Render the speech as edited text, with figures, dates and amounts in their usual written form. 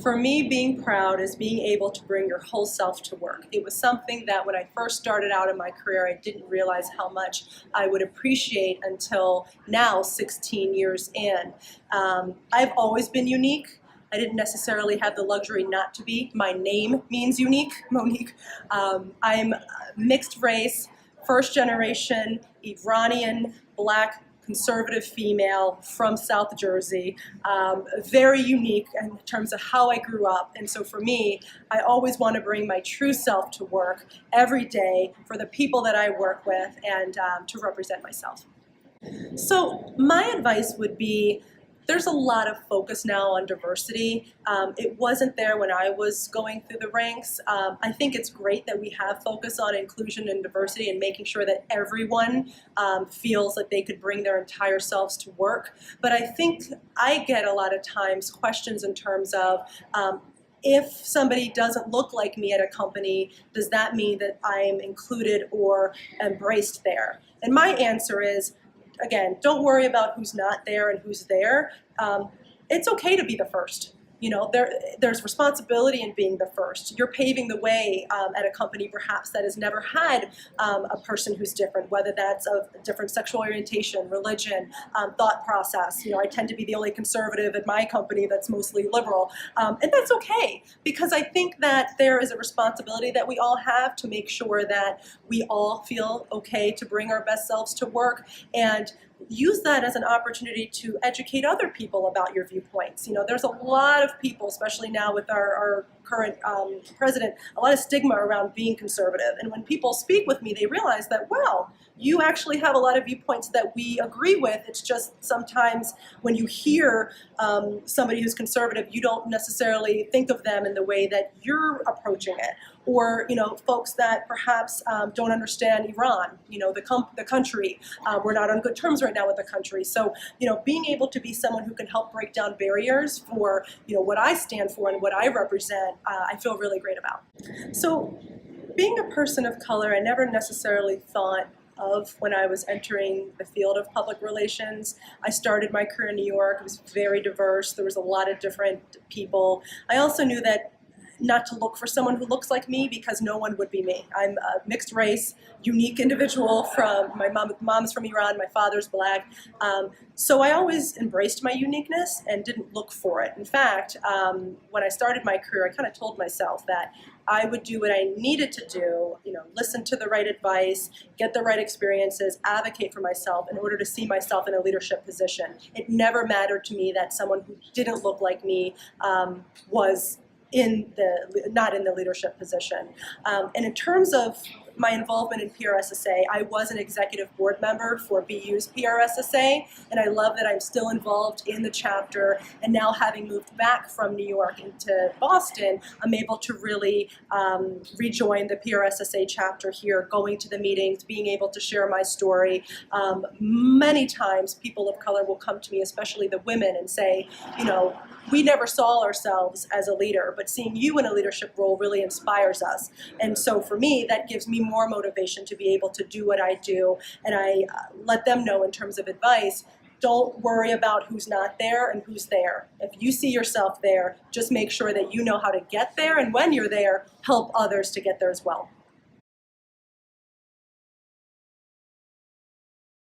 For me, being proud is being able to bring your whole self to work. It was something that when I first started out in my career, I didn't realize how much I would appreciate until now, 16 years in. I've always been unique. I didn't necessarily have the luxury not to be. My name means unique, Monique. I'm mixed race, first generation, Iranian, black, conservative female from South Jersey, very unique in terms of how I grew up. And so for me, I always want to bring my true self to work every day for the people that I work with and to represent myself. So my advice would be, there's a lot of focus now on diversity. It wasn't there when I was going through the ranks. I think it's great that we have focus on inclusion and diversity and making sure that everyone feels that they could bring their entire selves to work. But I think I get a lot of times questions in terms of, if somebody doesn't look like me at a company, does that mean that I'm included or embraced there? And my answer is, again, don't worry about who's not there and who's there. It's okay to be the first. You know, there's responsibility in being the first. You're paving the way at a company perhaps that has never had a person who's different, whether that's of a different sexual orientation, religion, thought process. You know, I tend to be the only conservative at my company that's mostly liberal. And that's okay, because I think that there is a responsibility that we all have to make sure that we all feel okay to bring our best selves to work, and use that as an opportunity to educate other people about your viewpoints. You know, there's a lot of people, especially now with our current president, a lot of stigma around being conservative. And when people speak with me, they realize that, well, you actually have a lot of viewpoints that we agree with. It's just sometimes when you hear somebody who's conservative, you don't necessarily think of them in the way that you're approaching it. Or, you know, folks that perhaps don't understand Iran, you know, the country. We're not on good terms right now with the country. So, you know, being able to be someone who can help break down barriers for, you know, what I stand for and what I represent, I feel really great about. So being a person of color, I never necessarily thought of when I was entering the field of public relations. I started my career in New York. It was very diverse. There was a lot of different people. I also knew that not to look for someone who looks like me, because no one would be me. I'm a mixed race, unique individual. From my mom's from Iran, my father's black. So I always embraced my uniqueness and didn't look for it. In fact, when I started my career, I kind of told myself that I would do what I needed to do, you know, listen to the right advice, get the right experiences, advocate for myself in order to see myself in a leadership position. It never mattered to me that someone who didn't look like me was not in the leadership position. And in terms of my involvement in PRSSA, I was an executive board member for BU's PRSSA, and I love that I'm still involved in the chapter. And now, having moved back from New York into Boston, I'm able to really rejoin the PRSSA chapter here, going to the meetings, being able to share my story. Many times people of color will come to me, especially the women, and say, you know, we never saw ourselves as a leader, but seeing you in a leadership role really inspires us. And so for me, that gives me more motivation to be able to do what I do. And I let them know in terms of advice, don't worry about who's not there and who's there. If you see yourself there, just make sure that you know how to get there. And when you're there, help others to get there as well.